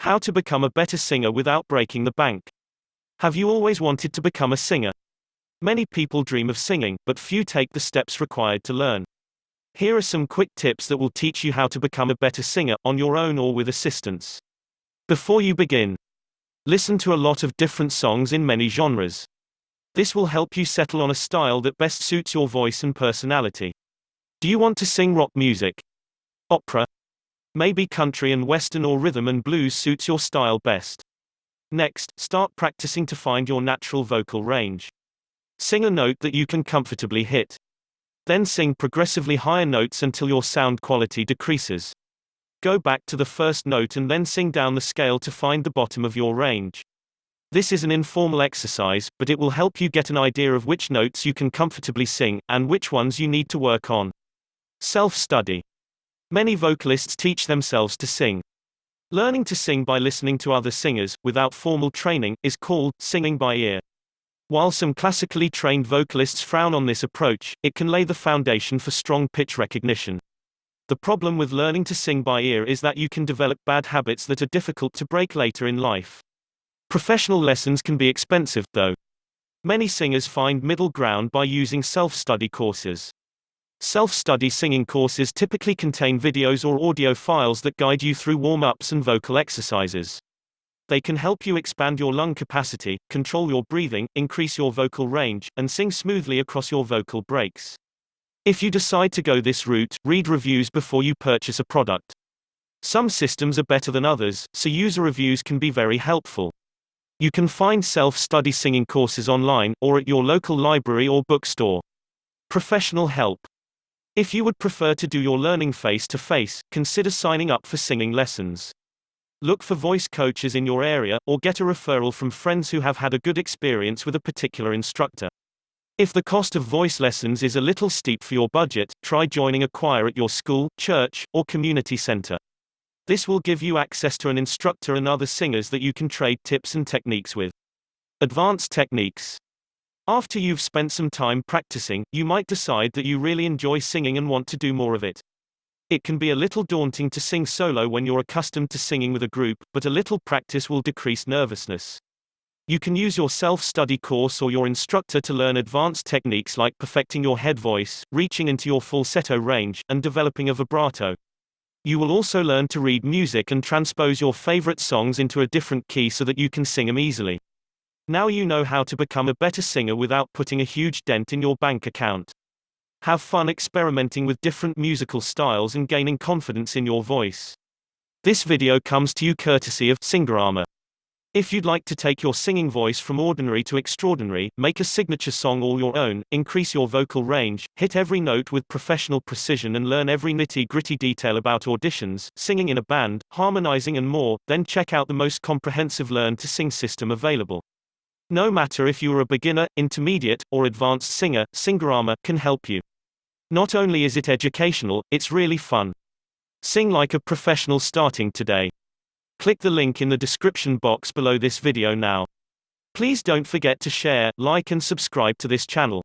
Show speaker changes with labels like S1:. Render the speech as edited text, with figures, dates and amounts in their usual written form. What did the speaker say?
S1: How to become a better singer without breaking the bank. Have you always wanted to become a singer? Many people dream of singing, but few take the steps required to learn. Here are some quick tips that will teach you how to become a better singer, on your own or with assistance. Before you begin, listen to a lot of different songs in many genres. This will help you settle on a style that best suits your voice and personality. Do you want to sing rock music? Opera? Maybe country and western or rhythm and blues suits your style best. Next, start practicing to find your natural vocal range. Sing a note that you can comfortably hit. Then sing progressively higher notes until your sound quality decreases. Go back to the first note and then sing down the scale to find the bottom of your range. This is an informal exercise, but it will help you get an idea of which notes you can comfortably sing, and which ones you need to work on. Self-study. Many vocalists teach themselves to sing. Learning to sing by listening to other singers, without formal training, is called singing by ear. While some classically trained vocalists frown on this approach, it can lay the foundation for strong pitch recognition. The problem with learning to sing by ear is that you can develop bad habits that are difficult to break later in life. Professional lessons can be expensive, though. Many singers find middle ground by using self-study courses. Self-study singing courses typically contain videos or audio files that guide you through warm-ups and vocal exercises. They can help you expand your lung capacity, control your breathing, increase your vocal range, and sing smoothly across your vocal breaks. If you decide to go this route, read reviews before you purchase a product. Some systems are better than others, so user reviews can be very helpful. You can find self-study singing courses online, or at your local library or bookstore. Professional help. If you would prefer to do your learning face-to-face, consider signing up for singing lessons. Look for voice coaches in your area, or get a referral from friends who have had a good experience with a particular instructor. If the cost of voice lessons is a little steep for your budget, try joining a choir at your school, church, or community center. This will give you access to an instructor and other singers that you can trade tips and techniques with. Advanced techniques. After you've spent some time practicing, you might decide that you really enjoy singing and want to do more of it. It can be a little daunting to sing solo when you're accustomed to singing with a group, but a little practice will decrease nervousness. You can use your self-study course or your instructor to learn advanced techniques like perfecting your head voice, reaching into your falsetto range, and developing a vibrato. You will also learn to read music and transpose your favorite songs into a different key so that you can sing them easily. Now you know how to become a better singer without putting a huge dent in your bank account. Have fun experimenting with different musical styles and gaining confidence in your voice. This video comes to you courtesy of Singorama. If you'd like to take your singing voice from ordinary to extraordinary, make a signature song all your own, increase your vocal range, hit every note with professional precision and learn every nitty-gritty detail about auditions, singing in a band, harmonizing and more, then check out the most comprehensive Learn to Sing system available. No matter if you are a beginner, intermediate, or advanced singer, Singorama can help you. Not only is it educational, it's really fun. Sing like a professional starting today. Click the link in the description box below this video now. Please don't forget to share, like and subscribe to this channel.